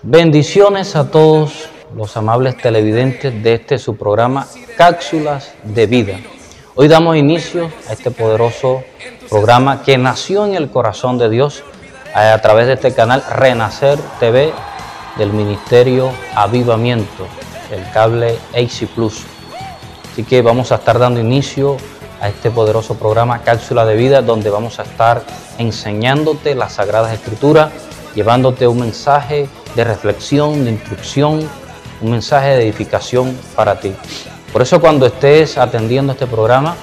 Bendiciones a todos los amables televidentes de este su programa Cápsulas de Vida. Hoy damos inicio a este poderoso programa que nació en el corazón de Dios a través de este canal Renacer TV del Ministerio Avivamiento, el cable AC Plus. Así que vamos a estar dando inicio a este poderoso programa Cápsulas de Vida, donde vamos a estar enseñándote las Sagradas Escrituras, llevándote un mensaje de reflexión, de instrucción, un mensaje de edificación para ti. Por eso cuando estés atendiendo este programa,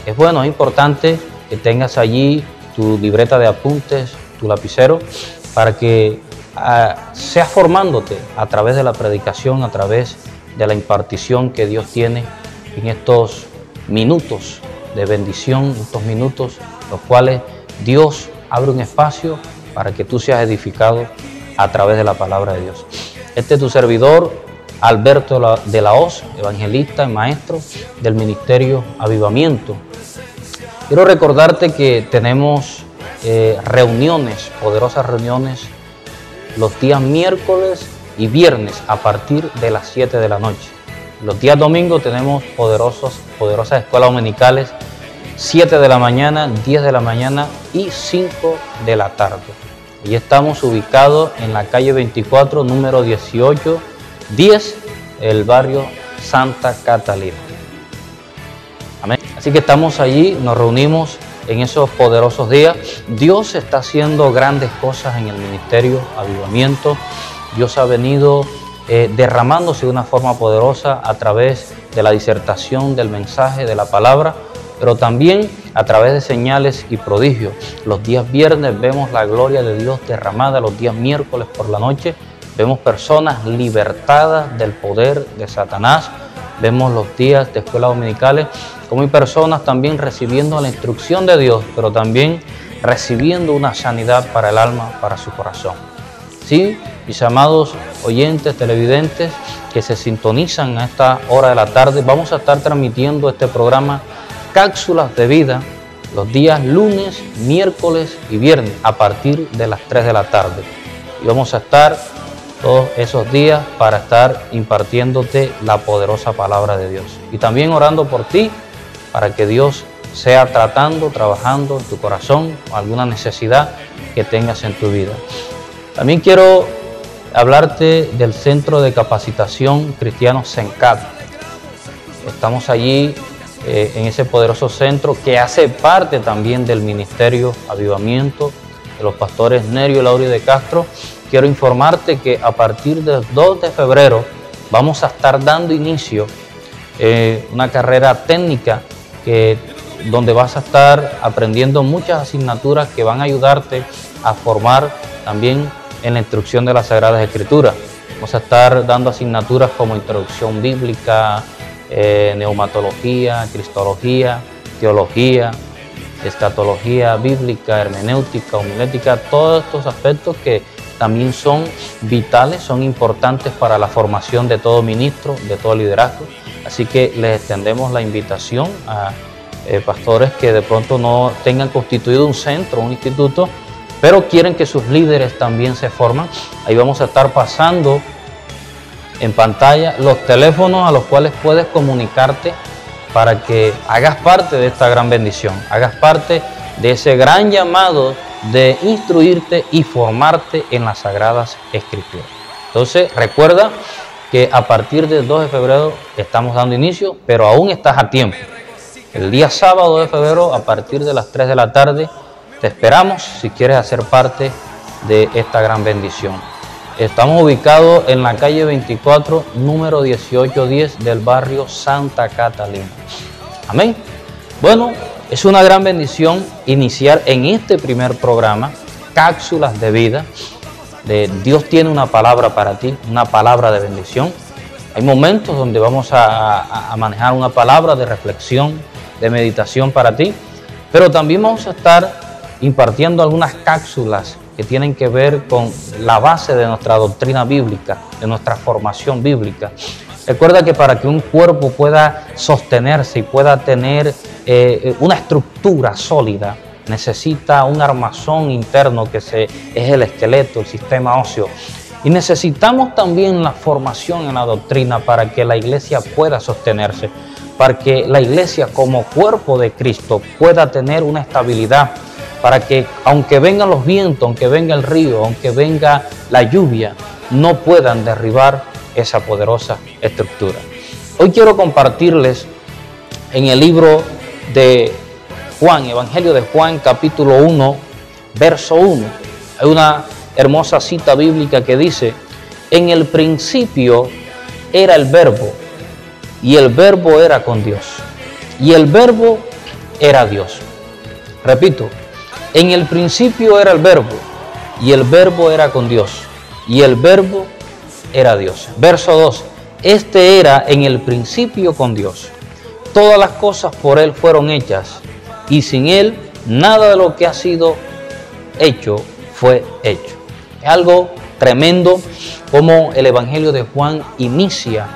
es importante que tengas allí tu libreta de apuntes, tu lapicero, para que seas formándote a través de la predicación, a través de la impartición que Dios tiene en estos minutos de bendición, estos minutos los cuales Dios abre un espacio para que tú seas edificado a través de la palabra de Dios. Este es tu servidor, Alberto de la Hoz, evangelista y maestro del Ministerio Avivamiento. Quiero recordarte que tenemos reuniones, poderosas reuniones, los días miércoles y viernes a partir de las 7 de la noche. Los días domingos tenemos poderosas escuelas dominicales, 7 de la mañana, 10 de la mañana y 5 de la tarde. Y estamos ubicados en la calle 24, número 1810, el barrio Santa Catalina. Amén. Así que estamos allí, nos reunimos en esos poderosos días. Dios está haciendo grandes cosas en el Ministerio Avivamiento. Dios ha venido derramándose de una forma poderosa a través de la disertación del mensaje, de la palabra, pero también a través de señales y prodigios. Los días viernes vemos la gloria de Dios derramada, los días miércoles por la noche vemos personas libertadas del poder de Satanás, vemos los días de escuelas dominicales como hay personas también recibiendo la instrucción de Dios, pero también recibiendo una sanidad para el alma, para su corazón. Sí, mis amados oyentes, televidentes que se sintonizan a esta hora de la tarde, vamos a estar transmitiendo este programa Cápsulas de Vida los días lunes, miércoles y viernes a partir de las 3 de la tarde. Y vamos a estar todos esos días para estar impartiéndote la poderosa palabra de Dios. Y también orando por ti para que Dios sea trabajando en tu corazón o alguna necesidad que tengas en tu vida. También quiero hablarte del Centro de Capacitación Cristiano CENCAT. Estamos allí en ese poderoso centro que hace parte también del Ministerio Avivamiento de los pastores Nerio y Laurio de Castro. Quiero informarte que a partir del 2 de febrero vamos a estar dando inicio una carrera técnica donde vas a estar aprendiendo muchas asignaturas que van a ayudarte a formar también en la instrucción de las Sagradas Escrituras. Vamos a estar dando asignaturas como introducción bíblica, neumatología, cristología, teología, escatología bíblica, hermenéutica, homilética, todos estos aspectos que también son vitales, son importantes para la formación de todo ministro, de todo liderazgo. Así que les extendemos la invitación a pastores que de pronto no tengan constituido un centro, un instituto, pero quieren que sus líderes también se forman. Ahí vamos a estar pasando en pantalla los teléfonos a los cuales puedes comunicarte para que hagas parte de esta gran bendición, hagas parte de ese gran llamado de instruirte y formarte en las Sagradas Escrituras. Entonces recuerda que a partir del 2 de febrero estamos dando inicio, pero aún estás a tiempo. El día sábado de febrero a partir de las 3 de la tarde te esperamos si quieres hacer parte de esta gran bendición. Estamos ubicados en la calle 24, número 1810 del barrio Santa Catalina. Amén. Bueno, es una gran bendición iniciar en este primer programa, Cápsulas de Vida. Dios tiene una palabra para ti, una palabra de bendición. Hay momentos donde vamos a manejar una palabra de reflexión, de meditación para ti, pero también vamos a estar impartiendo algunas cápsulas que tienen que ver con la base de nuestra doctrina bíblica, de nuestra formación bíblica. Recuerda que para que un cuerpo pueda sostenerse y pueda tener una estructura sólida, necesita un armazón interno que es el esqueleto, el sistema óseo. Y necesitamos también la formación en la doctrina para que la iglesia pueda sostenerse, para que la iglesia como cuerpo de Cristo pueda tener una estabilidad, para que aunque vengan los vientos, aunque venga el río, aunque venga la lluvia, no puedan derribar esa poderosa estructura. Hoy quiero compartirles en el libro de Juan, Evangelio de Juan, capítulo 1, verso 1. Hay una hermosa cita bíblica que dice: en el principio era el verbo, y el verbo era con Dios, y el verbo era Dios. Repito, en el principio era el verbo, y el verbo era con Dios, y el verbo era Dios. Verso 2, este era en el principio con Dios. Todas las cosas por Él fueron hechas, y sin Él nada de lo que ha sido hecho fue hecho. Es algo tremendo como el Evangelio de Juan inicia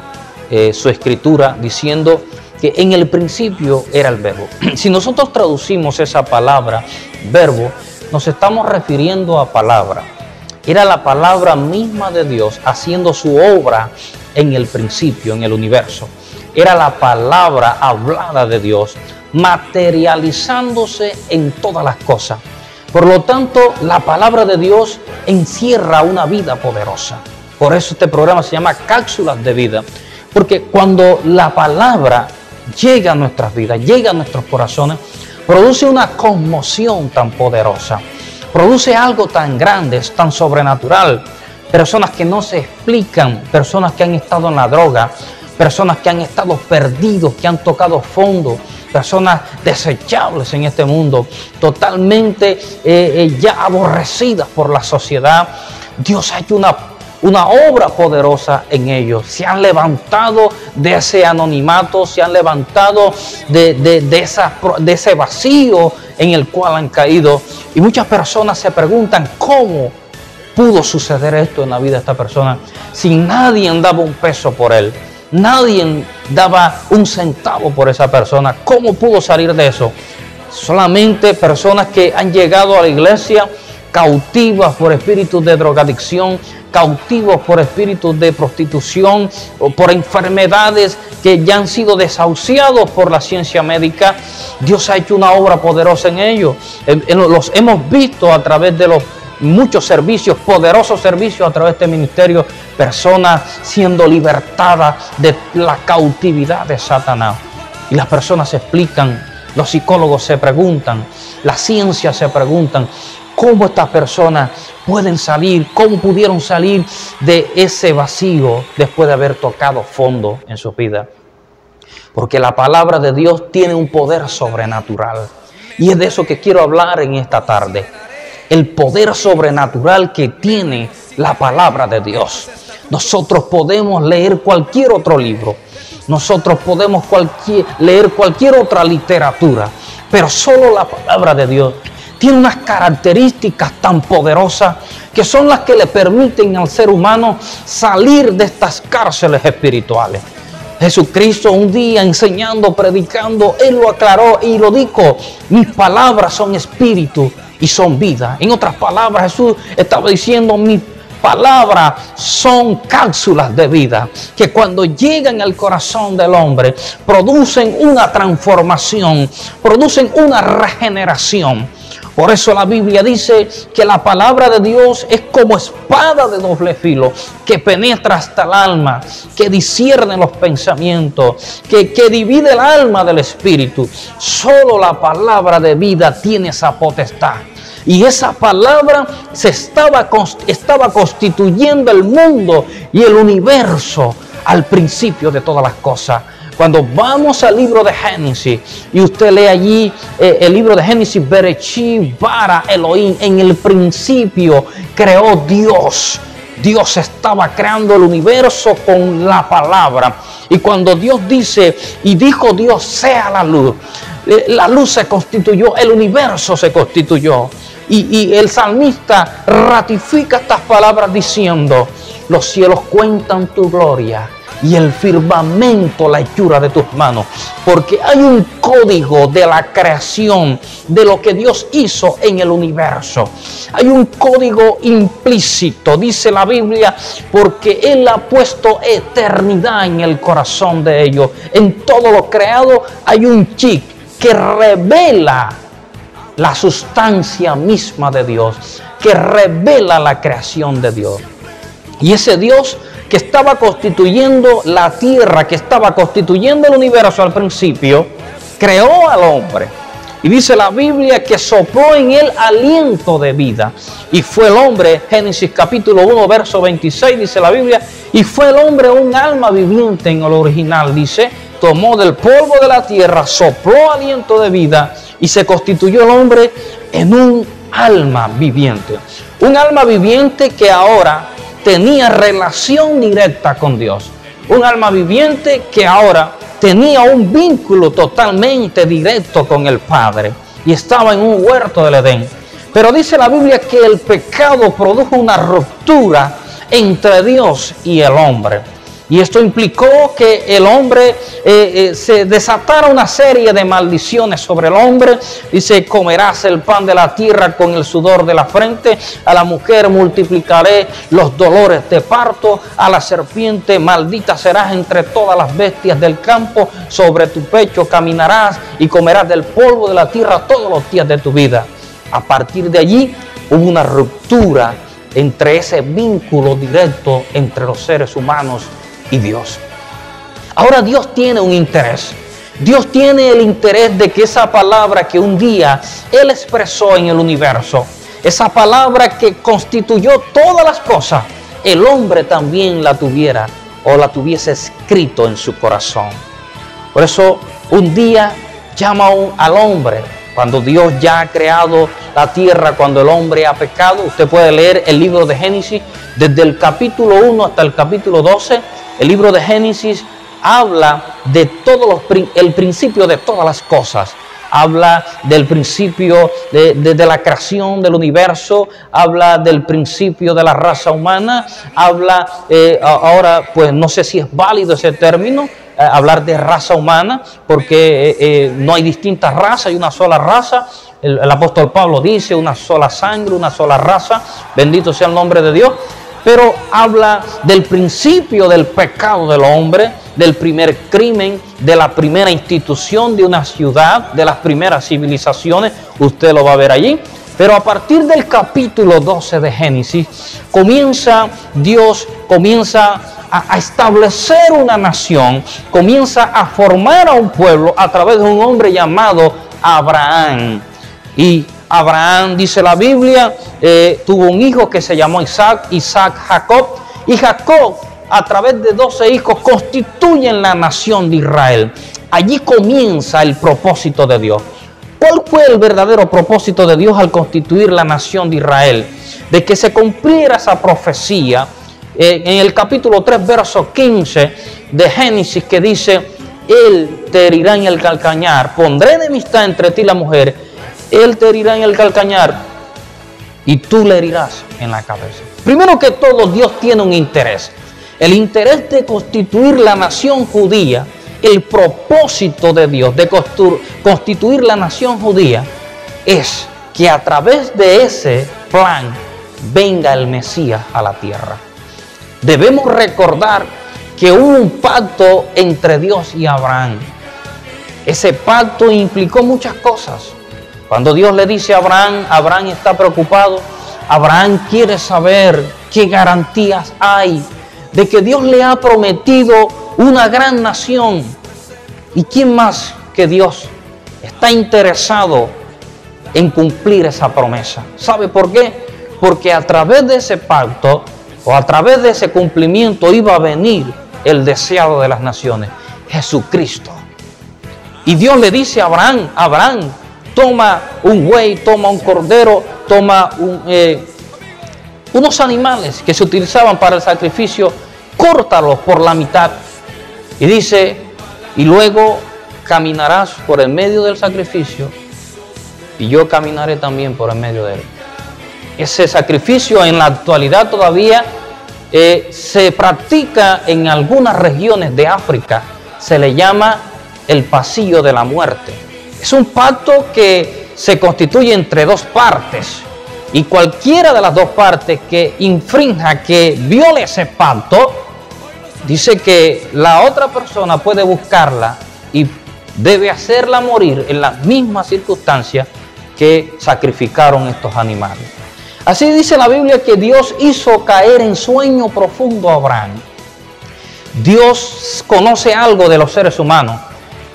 su escritura diciendo que en el principio era el verbo. Si nosotros traducimos esa palabra, verbo, nos estamos refiriendo a palabra. Era la palabra misma de Dios haciendo su obra en el principio, en el universo. Era la palabra hablada de Dios materializándose en todas las cosas. Por lo tanto, la palabra de Dios encierra una vida poderosa. Por eso este programa se llama Cápsulas de Vida. Porque cuando la palabra llega a nuestras vidas, llega a nuestros corazones, produce una conmoción tan poderosa. Produce algo tan grande, tan sobrenatural. Personas que no se explican, personas que han estado en la droga, personas que han estado perdidos, que han tocado fondo, personas desechables en este mundo, totalmente ya aborrecidas por la sociedad. Dios ha hecho una obra poderosa en ellos. Se han levantado de ese anonimato, se han levantado de ese vacío en el cual han caído. Y muchas personas se preguntan cómo pudo suceder esto en la vida de esta persona si nadie daba un peso por él. Nadie daba un centavo por esa persona. ¿Cómo pudo salir de eso? Solamente personas que han llegado a la iglesia cautivas por espíritus de drogadicción, cautivos por espíritus de prostitución o por enfermedades que ya han sido desahuciados por la ciencia médica. Dios ha hecho una obra poderosa en ellos. Los hemos visto a través de los muchos servicios, poderosos servicios a través de este ministerio, personas siendo libertadas de la cautividad de Satanás. Y las personas se explican, los psicólogos se preguntan, la ciencia se preguntan, ¿cómo estas personas pueden salir? ¿Cómo pudieron salir de ese vacío después de haber tocado fondo en su vida? Porque la palabra de Dios tiene un poder sobrenatural. Y es de eso que quiero hablar en esta tarde. El poder sobrenatural que tiene la palabra de Dios. Nosotros podemos leer cualquier otro libro. Nosotros podemos leer cualquier otra literatura. Pero solo la palabra de Dios tiene unas características tan poderosas que son las que le permiten al ser humano salir de estas cárceles espirituales. Jesucristo un día enseñando, predicando, Él lo aclaró y lo dijo: mis palabras son espíritu y son vida. En otras palabras, Jesús estaba diciendo: mis palabras son cápsulas de vida, que cuando llegan al corazón del hombre, producen una transformación, producen una regeneración. Por eso la Biblia dice que la palabra de Dios es como espada de doble filo, que penetra hasta el alma, que discierne los pensamientos, que divide el alma del espíritu. Solo la palabra de vida tiene esa potestad. Y esa palabra estaba constituyendo el mundo y el universo al principio de todas las cosas. Cuando vamos al libro de Génesis y usted lee allí el libro de Génesis, Bereshit bara Elohim, en el principio creó Dios. Dios estaba creando el universo con la palabra. Y cuando Dios dice, y dijo Dios, sea la luz se constituyó, el universo se constituyó. Y el salmista ratifica estas palabras diciendo: los cielos cuentan tu gloria y el firmamento la hechura de tus manos. Porque hay un código de la creación, de lo que Dios hizo en el universo. Hay un código implícito, dice la Biblia, porque Él ha puesto eternidad en el corazón de ellos. En todo lo creado hay un chip que revela la sustancia misma de Dios, que revela la creación de Dios. Y ese Dios que estaba constituyendo la tierra, que estaba constituyendo el universo al principio, creó al hombre. Y dice la Biblia que sopló en él aliento de vida. Y fue el hombre, Génesis capítulo 1, verso 26, dice la Biblia, y fue el hombre un alma viviente en el original, dice, tomó del polvo de la tierra, sopló aliento de vida y se constituyó el hombre en un alma viviente. Un alma viviente que ahora tenía relación directa con Dios. Un alma viviente que ahora tenía un vínculo totalmente directo con el Padre y estaba en un huerto del Edén. Pero dice la Biblia que el pecado produjo una ruptura entre Dios y el hombre. Y esto implicó que el hombre se desatara una serie de maldiciones sobre el hombre. Dice: comerás el pan de la tierra con el sudor de la frente. A la mujer multiplicaré los dolores de parto. A la serpiente maldita serás entre todas las bestias del campo. Sobre tu pecho caminarás y comerás del polvo de la tierra todos los días de tu vida. A partir de allí hubo una ruptura entre ese vínculo directo entre los seres humanos y Dios. Ahora Dios tiene un interés. Dios tiene el interés de que esa palabra que un día Él expresó en el universo, esa palabra que constituyó todas las cosas, el hombre también la tuviera o la tuviese escrito en su corazón. Por eso un día llama al hombre, cuando Dios ya ha creado la tierra, cuando el hombre ha pecado. Usted puede leer el libro de Génesis desde el capítulo 1 hasta el capítulo 12. El libro de Génesis habla de el principio de todas las cosas. Habla del principio de la creación del universo, habla del principio de la raza humana, habla, ahora pues no sé si es válido ese término, hablar de raza humana, porque no hay distintas razas, hay una sola raza. El apóstol Pablo dice: una sola sangre, una sola raza, bendito sea el nombre de Dios. Pero habla del principio del pecado del hombre, del primer crimen, de la primera institución de una ciudad, de las primeras civilizaciones. Usted lo va a ver allí. Pero a partir del capítulo 12 de Génesis, Dios comienza a establecer una nación, comienza a formar a un pueblo a través de un hombre llamado Abraham. Y Abraham, dice la Biblia, tuvo un hijo que se llamó Isaac Jacob. Y Jacob, a través de 12 hijos, constituyen la nación de Israel. Allí comienza el propósito de Dios. ¿Cuál fue el verdadero propósito de Dios al constituir la nación de Israel? De que se cumpliera esa profecía en el capítulo 3, verso 15 de Génesis, que dice: Él te herirá en el calcañar, pondré enemistad entre ti y la mujer, Él te herirá en el calcañar y tú le herirás en la cabeza. Primero que todo, Dios tiene un interés. El interés de constituir la nación judía, el propósito de Dios de constituir la nación judía, es que a través de ese plan venga el Mesías a la tierra. Debemos recordar que hubo un pacto entre Dios y Abraham. Ese pacto implicó muchas cosas. Cuando Dios le dice a Abraham, Abraham está preocupado. Abraham quiere saber qué garantías hay de que Dios le ha prometido una gran nación. ¿Y quién más que Dios está interesado en cumplir esa promesa? ¿Sabe por qué? Porque a través de ese pacto o a través de ese cumplimiento iba a venir el deseado de las naciones, Jesucristo. Y Dios le dice a Abraham: Abraham, toma un buey, toma un cordero, toma unos animales que se utilizaban para el sacrificio, córtalos por la mitad. Y dice: y luego caminarás por el medio del sacrificio y yo caminaré también por el medio de él. Ese sacrificio en la actualidad todavía se practica en algunas regiones de África. Se le llama el pasillo de la muerte. Es un pacto que se constituye entre dos partes. Y cualquiera de las dos partes que infrinja, que viole ese pacto, dice que la otra persona puede buscarla y debe hacerla morir en las mismas circunstancias que sacrificaron estos animales. Así dice la Biblia que Dios hizo caer en sueño profundo a Abraham. Dios conoce algo de los seres humanos.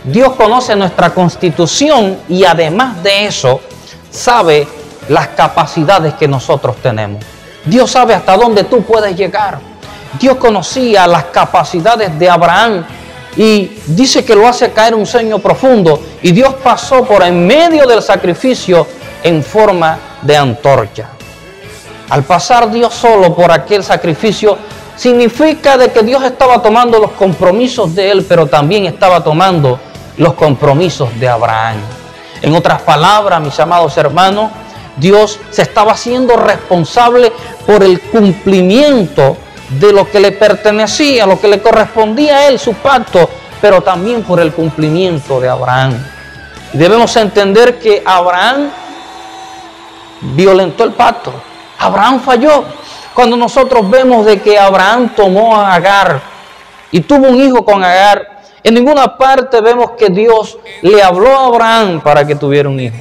Dios conoce nuestra constitución y además de eso sabe las capacidades que nosotros tenemos. Dios sabe hasta dónde tú puedes llegar. Dios conocía las capacidades de Abraham y dice que lo hace caer en un sueño profundo, y Dios pasó por en medio del sacrificio en forma de antorcha. Al pasar Dios solo por aquel sacrificio, significa de que Dios estaba tomando los compromisos de él, pero también estaba tomando los compromisos de Abraham. En otras palabras, mis amados hermanos, Dios se estaba haciendo responsable por el cumplimiento de lo que le pertenecía, lo que le correspondía a él, su pacto, pero también por el cumplimiento de Abraham. Y debemos entender que Abraham violentó el pacto. Abraham falló. Cuando nosotros vemos de que Abraham tomó a Agar y tuvo un hijo con Agar, en ninguna parte vemos que Dios le habló a Abraham para que tuviera un hijo.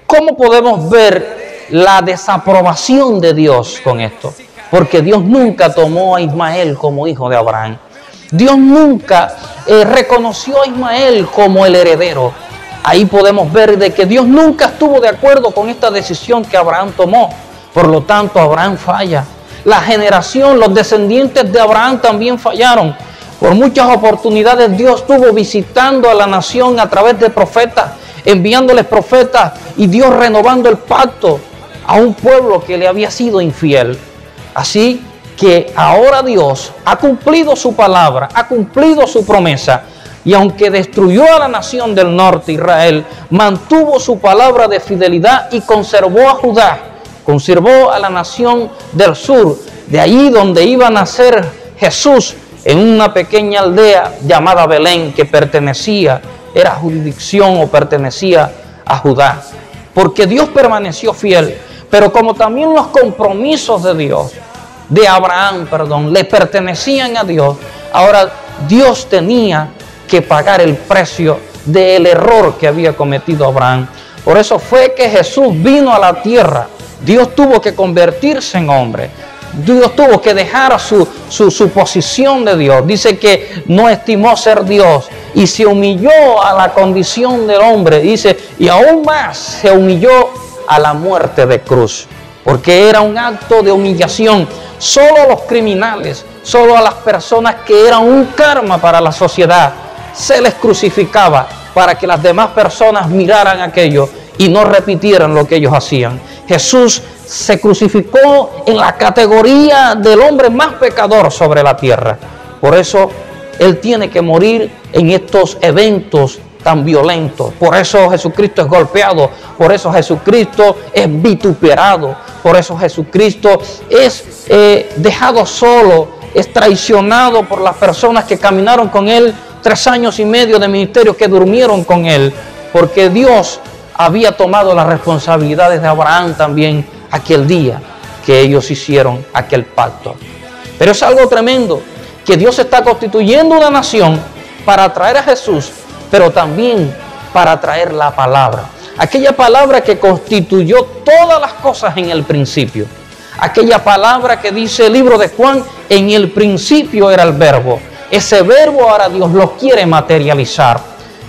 ¿Cómo podemos ver la desaprobación de Dios con esto? Porque Dios nunca tomó a Ismael como hijo de Abraham. Dios nunca reconoció a Ismael como el heredero. Ahí podemos ver de que Dios nunca estuvo de acuerdo con esta decisión que Abraham tomó. Por lo tanto, Abraham falla. La generación, los descendientes de Abraham también fallaron. Por muchas oportunidades Dios estuvo visitando a la nación a través de profetas, enviándoles profetas, y Dios renovando el pacto a un pueblo que le había sido infiel. Así que ahora Dios ha cumplido su palabra, ha cumplido su promesa, y aunque destruyó a la nación del norte, Israel, mantuvo su palabra de fidelidad y conservó a Judá, conservó a la nación del sur, de allí donde iba a nacer Jesús, en una pequeña aldea llamada Belén, que era jurisdicción o pertenecía a Judá. Porque Dios permaneció fiel, pero como también los compromisos de Dios, de Abraham, le pertenecían a Dios, ahora Dios tenía que pagar el precio del error que había cometido Abraham. Por eso fue que Jesús vino a la tierra. Dios tuvo que convertirse en hombre. Dios tuvo que dejar su posición de Dios. Dice que no estimó ser Dios y se humilló a la condición del hombre. Dice, y aún más se humilló a la muerte de cruz, porque era un acto de humillación. Solo a los criminales, solo a las personas que eran un karma para la sociedad, se les crucificaba para que las demás personas miraran aquello y no repitieran lo que ellos hacían. Jesús se crucificó en la categoría del hombre más pecador sobre la tierra. Por eso Él tiene que morir en estos eventos tan violentos. Por eso Jesucristo es golpeado, por eso Jesucristo es vituperado, por eso Jesucristo es dejado solo, es traicionado por las personas que caminaron con Él 3 años y medio de ministerio, que durmieron con Él, porque Dios había tomado las responsabilidades de Abraham también aquel día que ellos hicieron aquel pacto. Pero es algo tremendo, que Dios está constituyendo una nación para traer a Jesús, pero también para traer la palabra. Aquella palabra que constituyó todas las cosas en el principio. Aquella palabra que dice el libro de Juan, en el principio era el verbo. Ese verbo ahora Dios lo quiere materializar.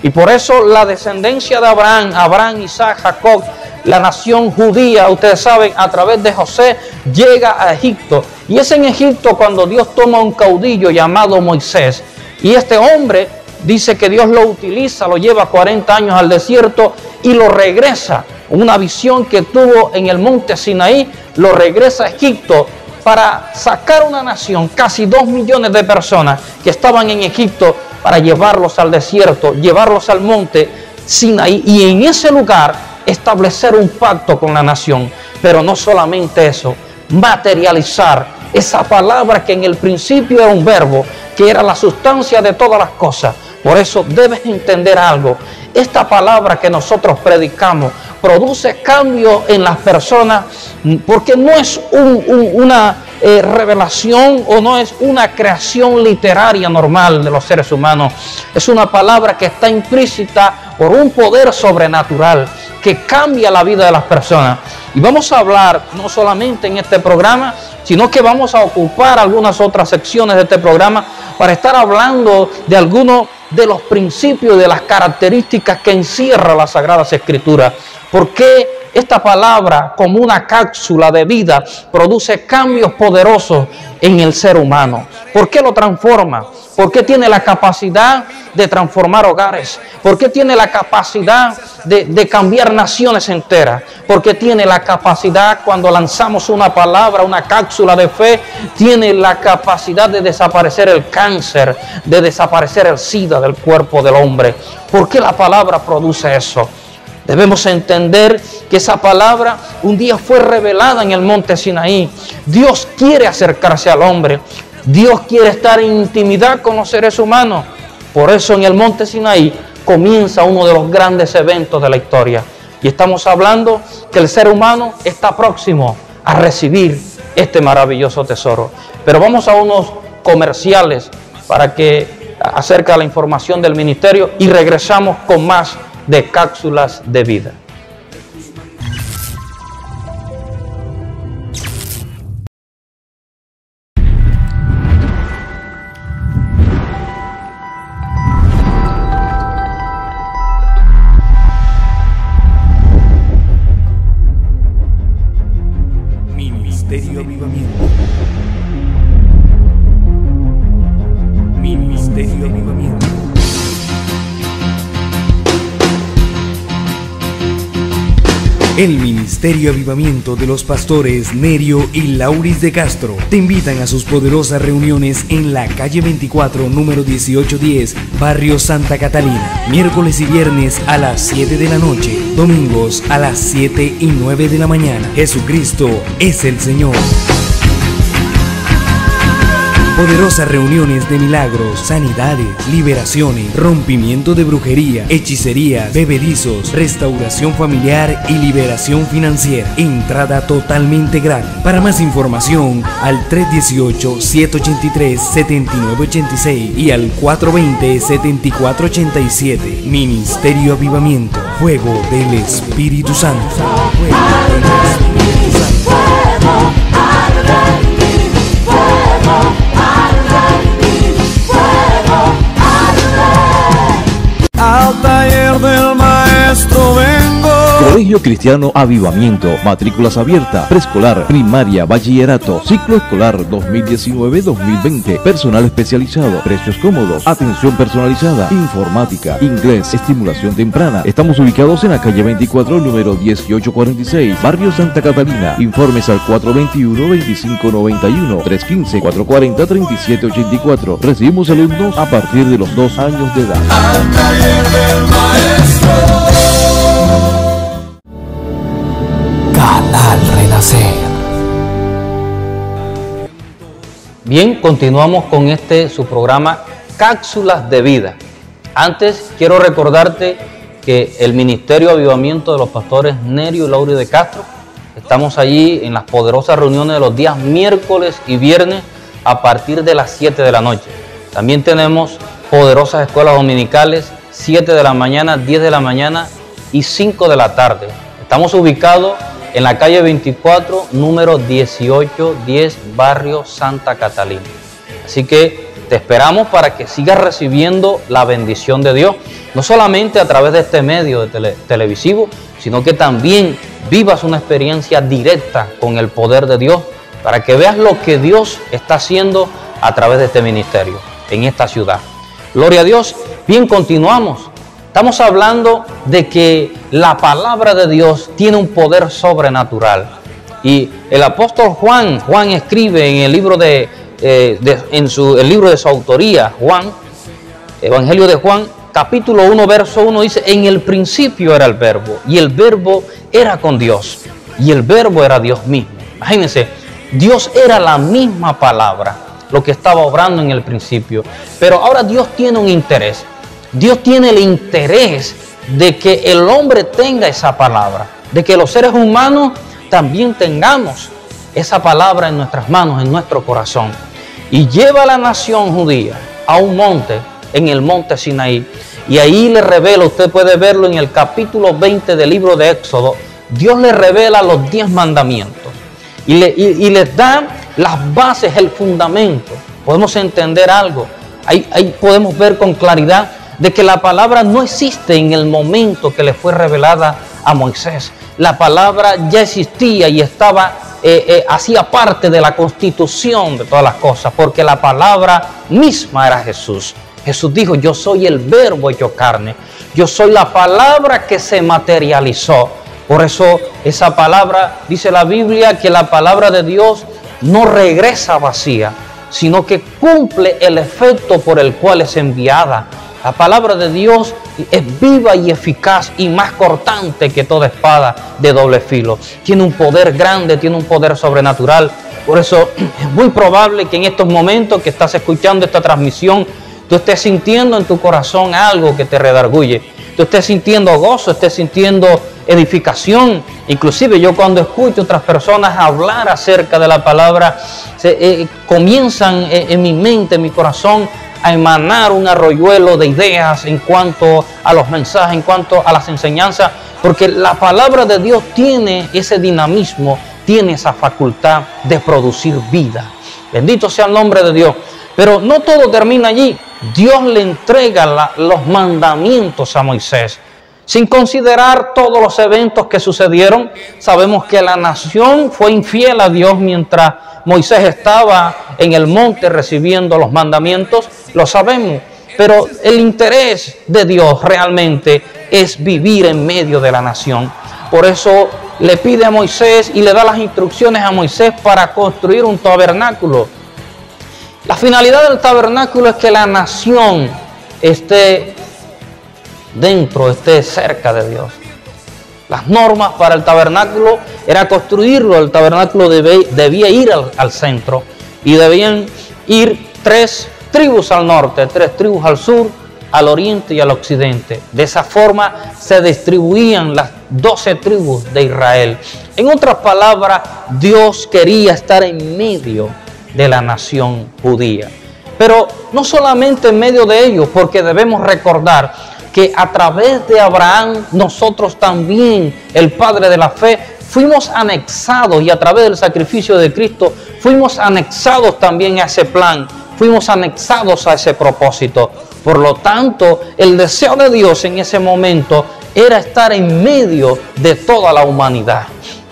Y por eso la descendencia de Abraham, Isaac, Jacob, la nación judía, ustedes saben, a través de José, llega a Egipto. Y es en Egipto cuando Dios toma un caudillo llamado Moisés. Y este hombre dice que Dios lo utiliza, lo lleva 40 años al desierto y lo regresa. Una visión que tuvo en el monte Sinaí, lo regresa a Egipto para sacar una nación, casi 2 millones de personas que estaban en Egipto, para llevarlos al desierto, llevarlos al monte Sinaí. Y en ese lugar establecer un pacto con la nación, pero no solamente eso, materializar esa palabra que en el principio era un verbo, que era la sustancia de todas las cosas. Por eso debes entender algo. Esta palabra que nosotros predicamos produce cambio en las personas, porque no es una revelación o no es una creación literaria normal de los seres humanos. Es una palabra que está implícita por un poder sobrenatural que cambia la vida de las personas. Y vamos a hablar no solamente en este programa, sino que vamos a ocupar algunas otras secciones de este programa para estar hablando de algunos de los principios, de las características que encierra las Sagradas Escrituras. ¿Por qué esta palabra, como una cápsula de vida, produce cambios poderosos en el ser humano? ¿Por qué lo transforma? ¿Por qué tiene la capacidad de transformar hogares? ¿Por qué tiene la capacidad de cambiar naciones enteras? ¿Por qué tiene la capacidad, cuando lanzamos una palabra, una cápsula de fe, tiene la capacidad de desaparecer el cáncer, de desaparecer el SIDA del cuerpo del hombre? ¿Por qué la palabra produce eso? Debemos entender que esa palabra un día fue revelada en el monte Sinaí. Dios quiere acercarse al hombre. Dios quiere estar en intimidad con los seres humanos. Por eso en el monte Sinaí comienza uno de los grandes eventos de la historia. Y estamos hablando que el ser humano está próximo a recibir este maravilloso tesoro. Pero vamos a unos comerciales para que acerca la información del ministerio y regresamos con más de cápsulas de vida. Ministerio Avivamiento. Ministerio Avivamiento. El Ministerio Avivamiento de los pastores Nerio y Lauris de Castro te invitan a sus poderosas reuniones en la calle 24, número 1810, barrio Santa Catalina, miércoles y viernes a las 7 de la noche, domingos a las 7 y 9 de la mañana. Jesucristo es el Señor. Poderosas reuniones de milagros, sanidades, liberaciones, rompimiento de brujería, hechicerías, bebedizos, restauración familiar y liberación financiera. Entrada totalmente gratis. Para más información, al 318-783-7986 y al 420-7487. Ministerio Avivamiento. Fuego del Espíritu Santo. Fuego del Espíritu Santo. Al taller del maestro vengo. Colegio Cristiano Avivamiento, matrículas abiertas, preescolar, primaria, bachillerato, ciclo escolar 2019-2020, personal especializado, precios cómodos, atención personalizada, informática, inglés, estimulación temprana. Estamos ubicados en la calle 24, número 1846, barrio Santa Catalina. Informes al 421-2591, 315-440-3784. Recibimos alumnos a partir de los 2 años de edad. Al taller del maestro. Canal Renacer. Bien, continuamos con su programa Cápsulas de Vida. Antes quiero recordarte que el Ministerio Avivamiento de los pastores Nerio y Lauris de Castro, estamos allí en las poderosas reuniones de los días miércoles y viernes a partir de las 7 de la noche. También tenemos poderosas escuelas dominicales, 7 de la mañana, 10 de la mañana y 5 de la tarde. Estamos ubicados en la calle 24, número 1810, barrio Santa Catalina. Así que te esperamos para que sigas recibiendo la bendición de Dios, no solamente a través de este medio televisivo, sino que también vivas una experiencia directa con el poder de Dios, para que veas lo que Dios está haciendo a través de este ministerio en esta ciudad. Gloria a Dios. Bien, continuamos. Estamos hablando de que la palabra de Dios tiene un poder sobrenatural. Y el apóstol Juan escribe en el libro el libro de su autoría, Juan, Evangelio de Juan, capítulo 1, verso 1 dice, en el principio era el verbo, y el verbo era con Dios, y el verbo era Dios mismo. Imagínense, Dios era la misma palabra, lo que estaba obrando en el principio. Pero ahora Dios tiene un interés. Dios tiene el interés de que el hombre tenga esa palabra, de que los seres humanos también tengamos esa palabra en nuestras manos, en nuestro corazón. Y lleva a la nación judía a un monte, en el monte Sinaí, y ahí le revela, usted puede verlo en el capítulo 20 del libro de Éxodo, Dios le revela los 10 mandamientos y les da las bases, el fundamento. Podemos entender algo, ahí podemos ver con claridad de que la palabra no existe en el momento que le fue revelada a Moisés. La palabra ya existía y estaba, hacía parte de la constitución de todas las cosas, porque la palabra misma era Jesús. Jesús dijo, yo soy el verbo hecho carne, yo soy la palabra que se materializó. Por eso esa palabra, dice la Biblia, que la palabra de Dios no regresa vacía, sino que cumple el efecto por el cual es enviada. La palabra de Dios es viva y eficaz y más cortante que toda espada de doble filo. Tiene un poder grande, tiene un poder sobrenatural. Por eso es muy probable que en estos momentos que estás escuchando esta transmisión, tú estés sintiendo en tu corazón algo que te redarguye. Tú estés sintiendo gozo, estés sintiendo edificación. Inclusive yo cuando escucho a otras personas hablar acerca de la palabra, comienzan en mi mente, en mi corazón, a emanar un arroyuelo de ideas en cuanto a los mensajes, en cuanto a las enseñanzas, porque la palabra de Dios tiene ese dinamismo, tiene esa facultad de producir vida. Bendito sea el nombre de Dios. Pero no todo termina allí. Dios le entrega los mandamientos a Moisés. Sin considerar todos los eventos que sucedieron, sabemos que la nación fue infiel a Dios mientras Moisés estaba en el monte recibiendo los mandamientos, lo sabemos. Pero el interés de Dios realmente es vivir en medio de la nación. Por eso le pide a Moisés y le da las instrucciones a Moisés para construir un tabernáculo. La finalidad del tabernáculo es que la nación esté dentro, esté cerca de Dios. Las normas para el tabernáculo era construirlo. El tabernáculo debía ir al centro y debían ir 3 tribus al norte, 3 tribus al sur, al oriente y al occidente. De esa forma se distribuían las 12 tribus de Israel. En otras palabras, Dios quería estar en medio de la nación judía. Pero no solamente en medio de ellos, porque debemos recordar que a través de Abraham nosotros también, el padre de la fe, fuimos anexados, y a través del sacrificio de Cristo fuimos anexados también a ese plan, fuimos anexados a ese propósito. Por lo tanto, el deseo de Dios en ese momento era estar en medio de toda la humanidad.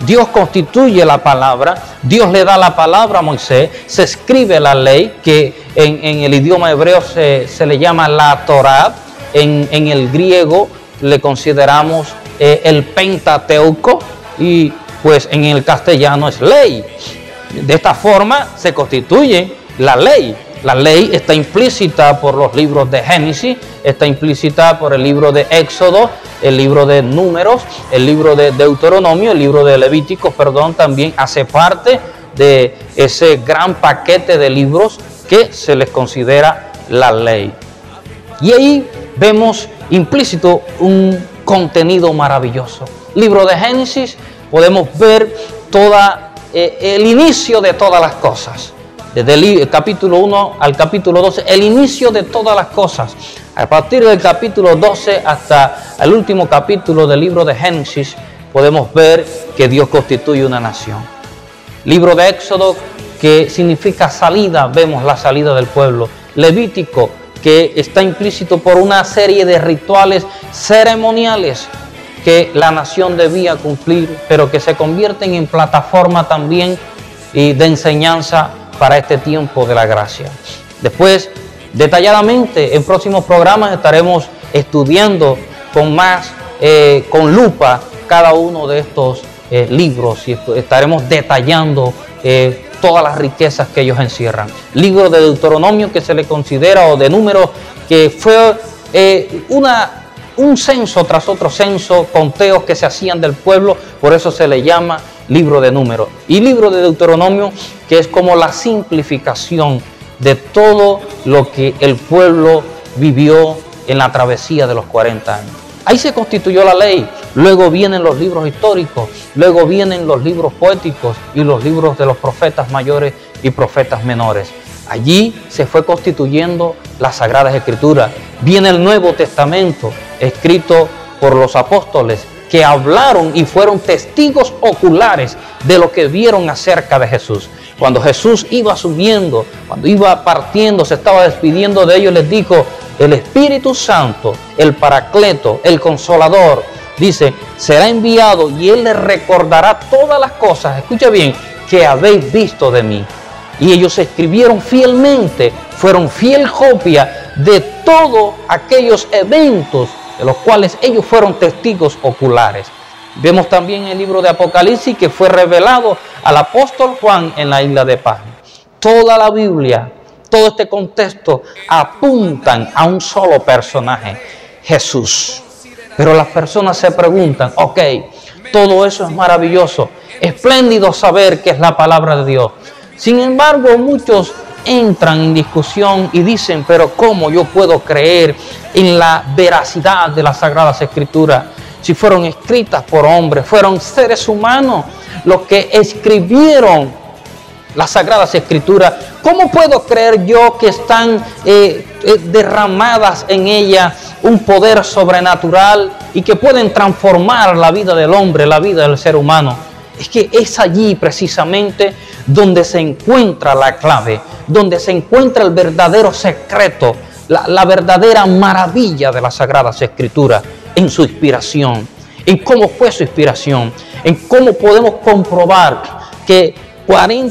Dios constituye la palabra, Dios le da la palabra a Moisés, se escribe la ley, que en el idioma hebreo se le llama la Torá, en el griego le consideramos el Pentateuco, y pues en el castellano es ley. De esta forma se constituye la ley. La ley está implícita por los libros de Génesis, está implícita por el libro de Éxodo, el libro de Números, el libro de Deuteronomio, el libro de Levíticos, también hace parte de ese gran paquete de libros que se les considera la ley. Y ahí vemos implícito un contenido maravilloso. Libro de Génesis, podemos ver el inicio de todas las cosas. Desde el capítulo 1 al capítulo 12, el inicio de todas las cosas. A partir del capítulo 12 hasta el último capítulo del libro de Génesis, podemos ver que Dios constituye una nación. Libro de Éxodo, que significa salida, vemos la salida del pueblo. Levítico, que está implícito por una serie de rituales ceremoniales que la nación debía cumplir, pero que se convierten en plataforma también y de enseñanza para este tiempo de la gracia. Después, detalladamente, en próximos programas estaremos estudiando con lupa cada uno de estos libros, y estaremos detallando todas las riquezas que ellos encierran. Libro de Deuteronomio, que se le considera, o de Números, que fue un censo tras otro censo, conteos que se hacían del pueblo, por eso se le llama libro de Números. Y libro de Deuteronomio, que es como la simplificación de todo lo que el pueblo vivió en la travesía de los 40 años. Ahí se constituyó la ley, luego vienen los libros históricos, luego vienen los libros poéticos y los libros de los profetas mayores y profetas menores. Allí se fue constituyendo las Sagradas Escrituras. Viene el Nuevo Testamento, escrito por los apóstoles, que hablaron y fueron testigos oculares de lo que vieron acerca de Jesús. Cuando Jesús iba subiendo, cuando iba partiendo, se estaba despidiendo de ellos, les dijo: el Espíritu Santo, el Paracleto, el Consolador, dice, será enviado y Él les recordará todas las cosas, escucha bien, que habéis visto de mí. Y ellos escribieron fielmente, fueron fiel copia de todos aquellos eventos de los cuales ellos fueron testigos oculares. Vemos también el libro de Apocalipsis, que fue revelado al apóstol Juan en la isla de Patmos. Toda la Biblia, todo este contexto apuntan a un solo personaje, Jesús. Pero las personas se preguntan, ok, todo eso es maravilloso, espléndido saber que es la palabra de Dios. Sin embargo, muchos entran en discusión y dicen, pero ¿cómo yo puedo creer en la veracidad de las Sagradas Escrituras? Si fueron escritas por hombres, fueron seres humanos los que escribieron las Sagradas Escrituras. ¿Cómo puedo creer yo que están derramadas en ellas un poder sobrenatural y que pueden transformar la vida del hombre, la vida del ser humano? Es que es allí precisamente donde se encuentra la clave, donde se encuentra el verdadero secreto, la verdadera maravilla de las Sagradas Escrituras, en su inspiración, en cómo fue su inspiración, en cómo podemos comprobar que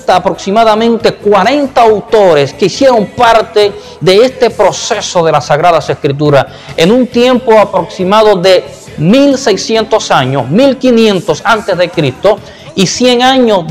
aproximadamente 40 autores que hicieron parte de este proceso de las Sagradas Escrituras en un tiempo aproximado de 1600 años, 1500 antes de Cristo y 100 años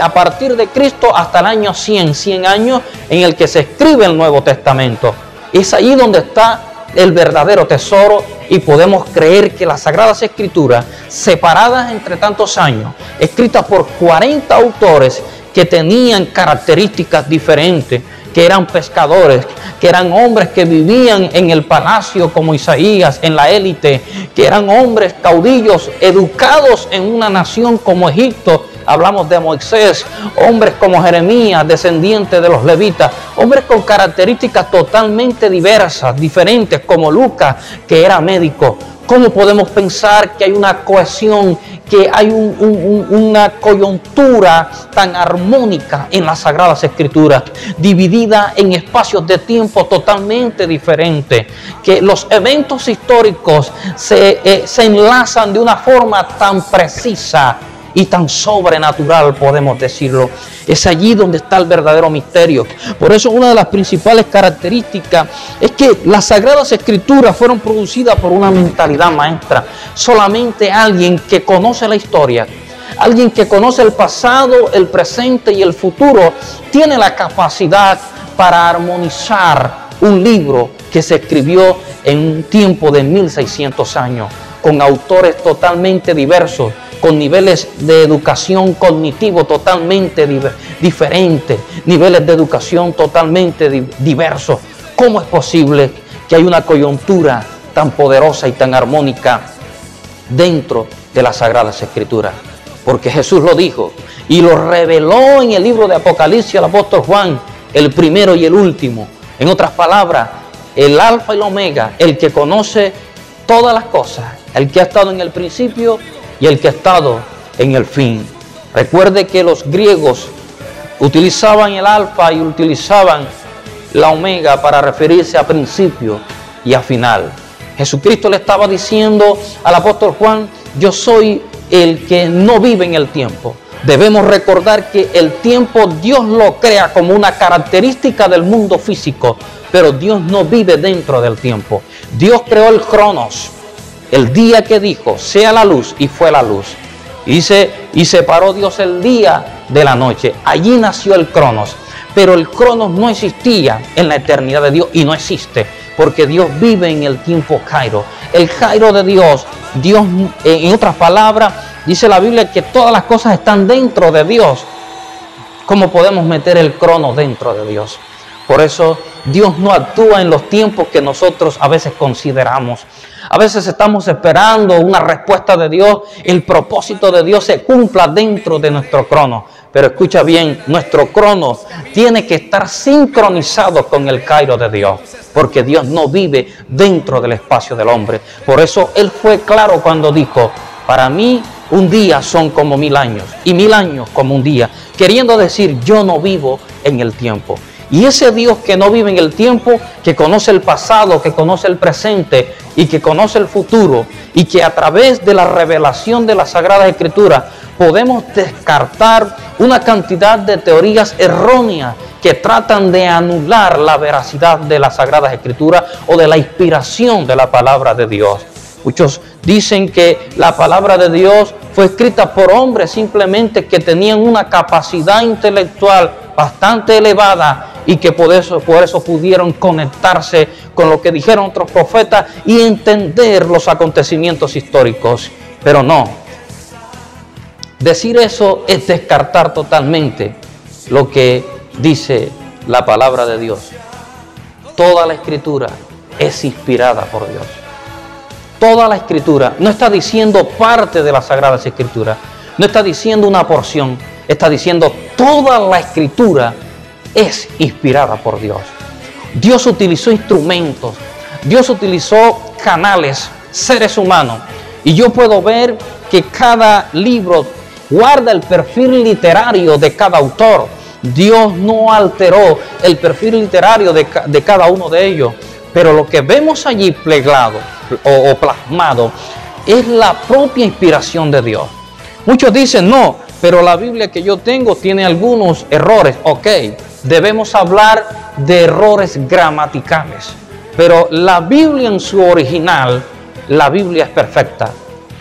a partir de Cristo hasta el año 100 años en el que se escribe el Nuevo Testamento. Es ahí donde está el verdadero tesoro y podemos creer que las Sagradas Escrituras, separadas entre tantos años, escritas por 40 autores que tenían características diferentes, que eran pescadores, que eran hombres que vivían en el palacio como Isaías, en la élite, que eran hombres caudillos educados en una nación como Egipto. Hablamos de Moisés, hombres como Jeremías, descendientes de los levitas, hombres con características totalmente diversas, diferentes, como Lucas, que era médico. ¿Cómo podemos pensar que hay una cohesión, que hay una coyuntura tan armónica en las Sagradas Escrituras, dividida en espacios de tiempo totalmente diferentes, que los eventos históricos se enlazan de una forma tan precisa y tan sobrenatural, podemos decirlo? Es allí donde está el verdadero misterio. Por eso una de las principales características es que las Sagradas Escrituras fueron producidas por una mentalidad maestra. Solamente alguien que conoce la historia, alguien que conoce el pasado, el presente y el futuro, tiene la capacidad para armonizar un libro que se escribió en un tiempo de 1600 años, con autores totalmente diversos, con niveles de educación cognitivo totalmente diferentes, niveles de educación totalmente diversos. ¿Cómo es posible que hay una coyuntura tan poderosa y tan armónica dentro de las Sagradas Escrituras? Porque Jesús lo dijo y lo reveló en el libro de Apocalipsis al apóstol Juan, el primero y el último. En otras palabras, el alfa y el omega, el que conoce todas las cosas, el que ha estado en el principio y el que ha estado en el fin. Recuerde que los griegos utilizaban el alfa y utilizaban la omega para referirse a principio y a final. Jesucristo le estaba diciendo al apóstol Juan: yo soy el que no vive en el tiempo. Debemos recordar que el tiempo Dios lo crea como una característica del mundo físico, pero Dios no vive dentro del tiempo. Dios creó el cronos, el día que dijo, sea la luz, y fue la luz. Y separó Dios el día de la noche. Allí nació el cronos. pero el Cronos no existía en la eternidad de Dios y no existe, porque Dios vive en el tiempo Kairos. El Kairos de Dios, en otras palabras, dice la Biblia que todas las cosas están dentro de Dios. ¿Cómo podemos meter el Cronos dentro de Dios? Por eso Dios no actúa en los tiempos que nosotros a veces consideramos. A veces estamos esperando una respuesta de Dios, el propósito de Dios se cumpla dentro de nuestro crono. Pero escucha bien, nuestro crono tiene que estar sincronizado con el Kairos de Dios, porque Dios no vive dentro del espacio del hombre. Por eso Él fue claro cuando dijo, para mí un día son como 1000 años y 1000 años como un día, queriendo decir yo no vivo en el tiempo. Y ese Dios que no vive en el tiempo, que conoce el pasado, que conoce el presente y que conoce el futuro, y que a través de la revelación de las Sagradas Escrituras podemos descartar una cantidad de teorías erróneas que tratan de anular la veracidad de las Sagradas Escrituras o de la inspiración de la palabra de Dios. Muchos dicen que la palabra de Dios fue escrita por hombres simplemente que tenían una capacidad intelectual bastante elevada y que por eso pudieron conectarse con lo que dijeron otros profetas y entender los acontecimientos históricos. Pero no. Decir eso es descartar totalmente lo que dice la palabra de Dios. Toda la Escritura es inspirada por Dios. Toda la Escritura no está diciendo parte de las Sagradas Escrituras, no está diciendo una porción, está diciendo toda la Escritura es inspirada por Dios. Dios utilizó instrumentos, Dios utilizó canales, seres humanos, y yo puedo ver que cada libro guarda el perfil literario de cada autor. Dios no alteró el perfil literario de cada uno de ellos, pero lo que vemos allí plegado o plasmado es la propia inspiración de Dios. Muchos dicen, no, pero la Biblia que yo tengo tiene algunos errores. Ok, debemos hablar de errores gramaticales, pero la Biblia en su original, la Biblia es perfecta.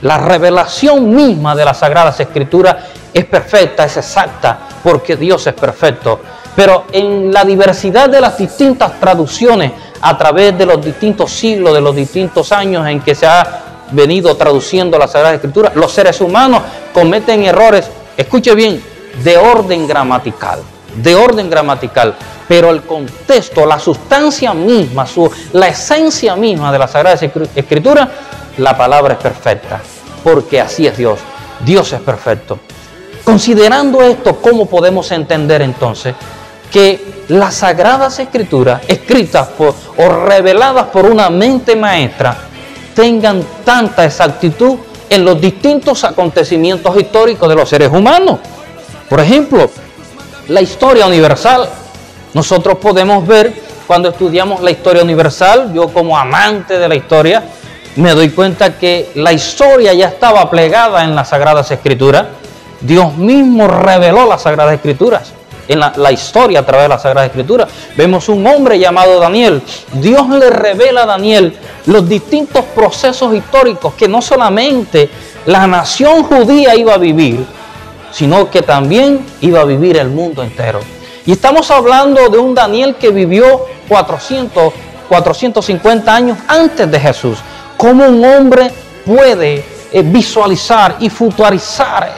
La revelación misma de las Sagradas Escrituras es perfecta, es exacta, porque Dios es perfecto. Pero en la diversidad de las distintas traducciones, a través de los distintos siglos, de los distintos años en que se ha venido traduciendo la Sagrada Escritura, los seres humanos cometen errores, escuche bien, de orden gramatical. Pero el contexto, la sustancia misma, la esencia misma de la Sagrada Escritura, la palabra es perfecta, porque así es Dios. Dios es perfecto. Considerando esto, ¿cómo podemos entender entonces que las Sagradas Escrituras, escritas o reveladas por una mente maestra, tengan tanta exactitud en los distintos acontecimientos históricos de los seres humanos? Por ejemplo, la historia universal. Nosotros podemos ver, cuando estudiamos la historia universal, yo como amante de la historia, me doy cuenta que la historia ya estaba plegada en las Sagradas Escrituras. Dios mismo reveló las Sagradas Escrituras, en la historia a través de las Sagradas Escrituras. Vemos un hombre llamado Daniel. Dios le revela a Daniel los distintos procesos históricos que no solamente la nación judía iba a vivir, sino que también iba a vivir el mundo entero. Y estamos hablando de un Daniel que vivió 450 años antes de Jesús. ¿Cómo un hombre puede visualizar y futurizar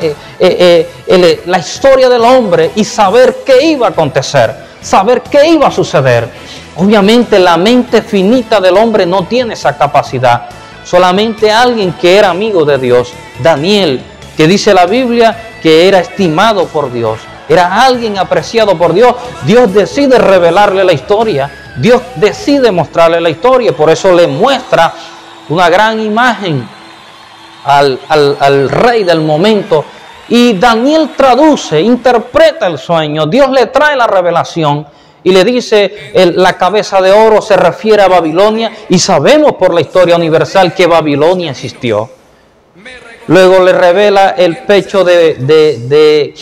la historia del hombre y saber qué iba a acontecer, saber qué iba a suceder? Obviamente la mente finita del hombre no tiene esa capacidad. Solamente alguien que era amigo de Dios, Daniel, que dice la Biblia que era estimado por Dios, era alguien apreciado por Dios. Dios decide revelarle la historia, Dios decide mostrarle la historia, por eso le muestra una gran imagen al rey del momento, y Daniel traduce, interpreta el sueño. Dios le trae la revelación y le dice, la cabeza de oro se refiere a Babilonia, y sabemos por la historia universal que Babilonia existió. Luego le revela el pecho de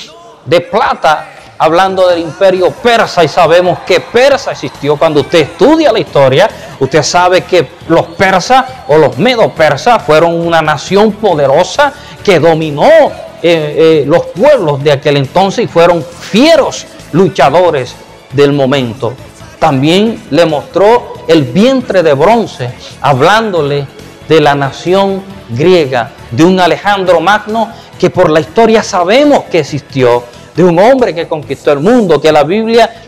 plata, hablando del imperio persa, y sabemos que Persa existió. Cuando usted estudia la historia, usted sabe que los persas o los medo-persas fueron una nación poderosa que dominó los pueblos de aquel entonces y fueron fieros luchadores del momento. También le mostró el vientre de bronce, hablándole de la nación griega, de un Alejandro Magno que por la historia sabemos que existió, de un hombre que conquistó el mundo, que la Biblia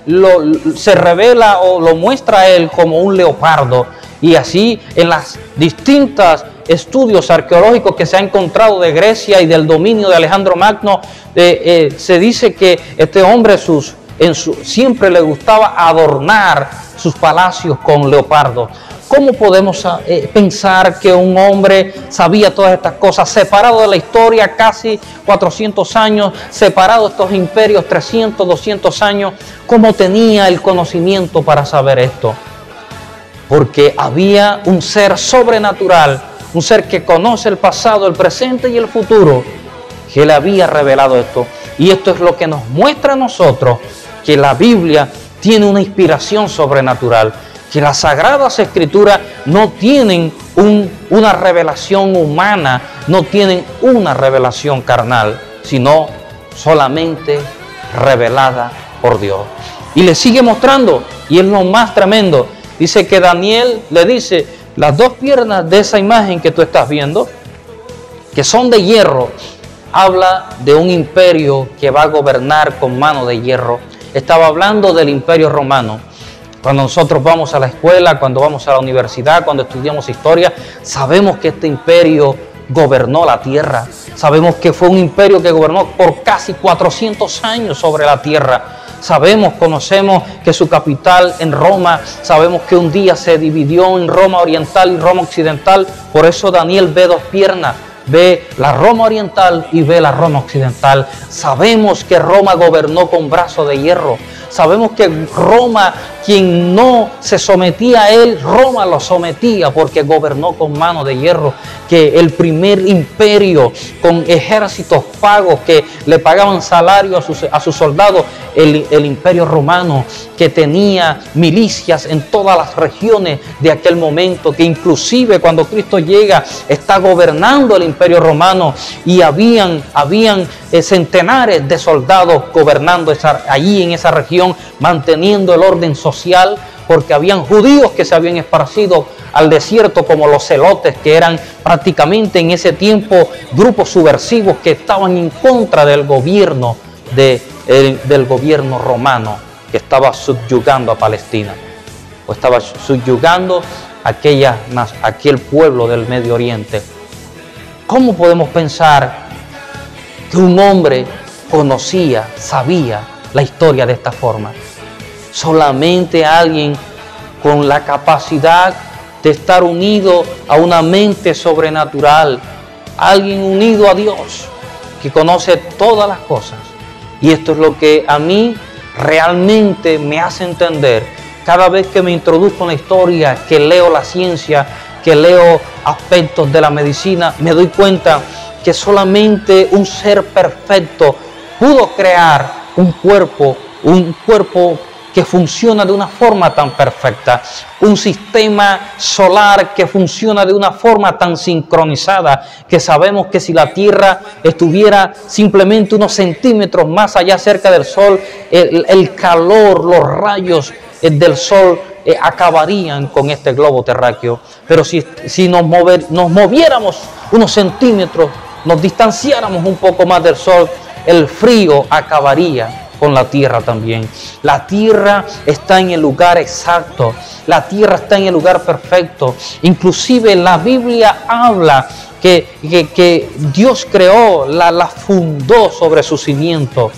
se revela o lo muestra a él como un leopardo. Y así en las distintas estudios arqueológicos que se han encontrado de Grecia y del dominio de Alejandro Magno, se dice que este hombre siempre le gustaba adornar sus palacios con leopardos. ¿Cómo podemos pensar que un hombre sabía todas estas cosas, separado de la historia casi 400 años, separado de estos imperios 300, 200 años? ¿Cómo tenía el conocimiento para saber esto? Porque había un ser sobrenatural, un ser que conoce el pasado, el presente y el futuro, que le había revelado esto. Y esto es lo que nos muestra a nosotros que la Biblia tiene una inspiración sobrenatural, que las Sagradas Escrituras no tienen una revelación humana, no tienen una revelación carnal, sino solamente revelada por Dios. Y le sigue mostrando, y es lo más tremendo. Dice que Daniel le dice, las dos piernas de esa imagen que tú estás viendo, que son de hierro, habla de un imperio que va a gobernar con mano de hierro. Estaba hablando del Imperio Romano. Cuando nosotros vamos a la escuela, cuando vamos a la universidad, cuando estudiamos historia, sabemos que este imperio gobernó la tierra. Sabemos que fue un imperio que gobernó por casi 400 años sobre la tierra. Sabemos, conocemos que su capital en Roma, sabemos que un día se dividió en Roma Oriental y Roma Occidental. Por eso Daniel ve dos piernas. Ve la Roma Oriental y ve la Roma Occidental. Sabemos que Roma gobernó con brazo de hierro. Sabemos que Roma, quien no se sometía a él, Roma lo sometía porque gobernó con mano de hierro. Que el primer imperio con ejércitos pagos que le pagaban salario a sus soldados, el imperio romano, que tenía milicias en todas las regiones de aquel momento, que inclusive cuando Cristo llega está gobernando el imperio romano, y habían centenares de soldados gobernando allí en esa región, manteniendo el orden social, porque habían judíos que se habían esparcido al desierto como los celotes, que eran prácticamente en ese tiempo grupos subversivos que estaban en contra del gobierno del gobierno romano, que estaba subyugando a Palestina, o estaba subyugando aquel pueblo del Medio Oriente. ¿Cómo podemos pensar que un hombre sabía la historia de esta forma? Solamente alguien con la capacidad de estar unido a una mente sobrenatural, alguien unido a Dios, que conoce todas las cosas. Y esto es lo que a mí realmente me hace entender cada vez que me introduzco en la historia, que leo la ciencia, que leo aspectos de la medicina, me doy cuenta que solamente un ser perfecto pudo crear un cuerpo que funciona de una forma tan perfecta, un sistema solar que funciona de una forma tan sincronizada, que sabemos que si la Tierra estuviera simplemente unos centímetros más allá cerca del Sol, el calor, los rayos del Sol acabarían con este globo terráqueo. Pero si nos moviéramos unos centímetros, nos distanciáramos un poco más del Sol, el frío acabaría con la tierra también. La tierra está en el lugar exacto, la tierra está en el lugar perfecto. Inclusive la Biblia habla que Dios creó, la fundó sobre su cimiento.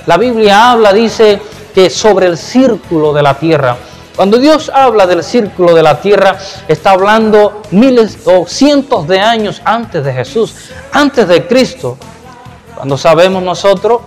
La Biblia habla, dice, que sobre el círculo de la tierra. Cuando Dios habla del círculo de la tierra, está hablando miles o cientos de años antes de Jesús, antes de Cristo. Cuando sabemos nosotros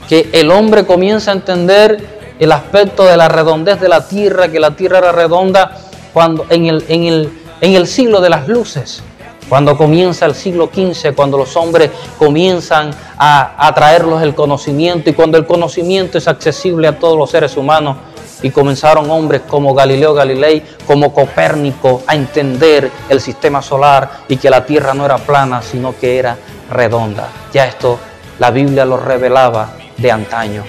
que el hombre comienza a entender el aspecto de la redondez de la tierra, que la tierra era redonda cuando en el siglo de las luces, cuando comienza el siglo XV, cuando los hombres comienzan a traerlos el conocimiento, y cuando el conocimiento es accesible a todos los seres humanos, y comenzaron hombres como Galileo Galilei, como Copérnico, a entender el sistema solar y que la tierra no era plana, sino que era redonda. Ya esto la Biblia lo revelaba de antaño.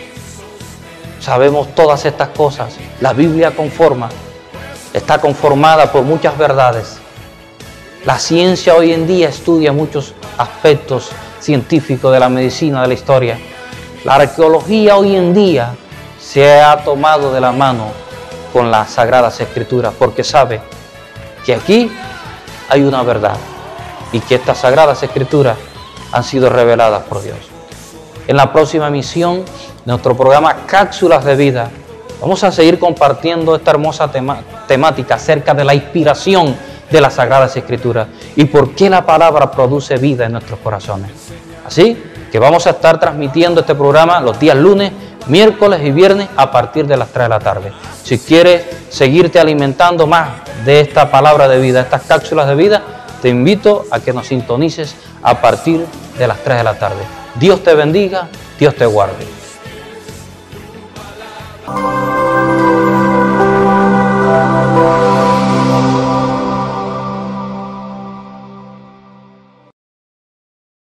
sabemos todas estas cosas. La Biblia está conformada por muchas verdades. La ciencia hoy en día estudia muchos aspectos científicos de la medicina, de la historia. La arqueología hoy en día se ha tomado de la mano con las Sagradas Escrituras, porque sabe que aquí hay una verdad y que estas Sagradas Escrituras han sido reveladas por Dios. En la próxima emisión de nuestro programa Cápsulas de Vida, vamos a seguir compartiendo esta hermosa temática acerca de la inspiración de las Sagradas Escrituras y por qué la palabra produce vida en nuestros corazones. Así que vamos a estar transmitiendo este programa los días lunes, miércoles y viernes a partir de las 3 de la tarde. Si quieres seguirte alimentando más de esta palabra de vida, estas cápsulas de vida, te invito a que nos sintonices a partir de las 3 de la tarde. Dios te bendiga, Dios te guarde.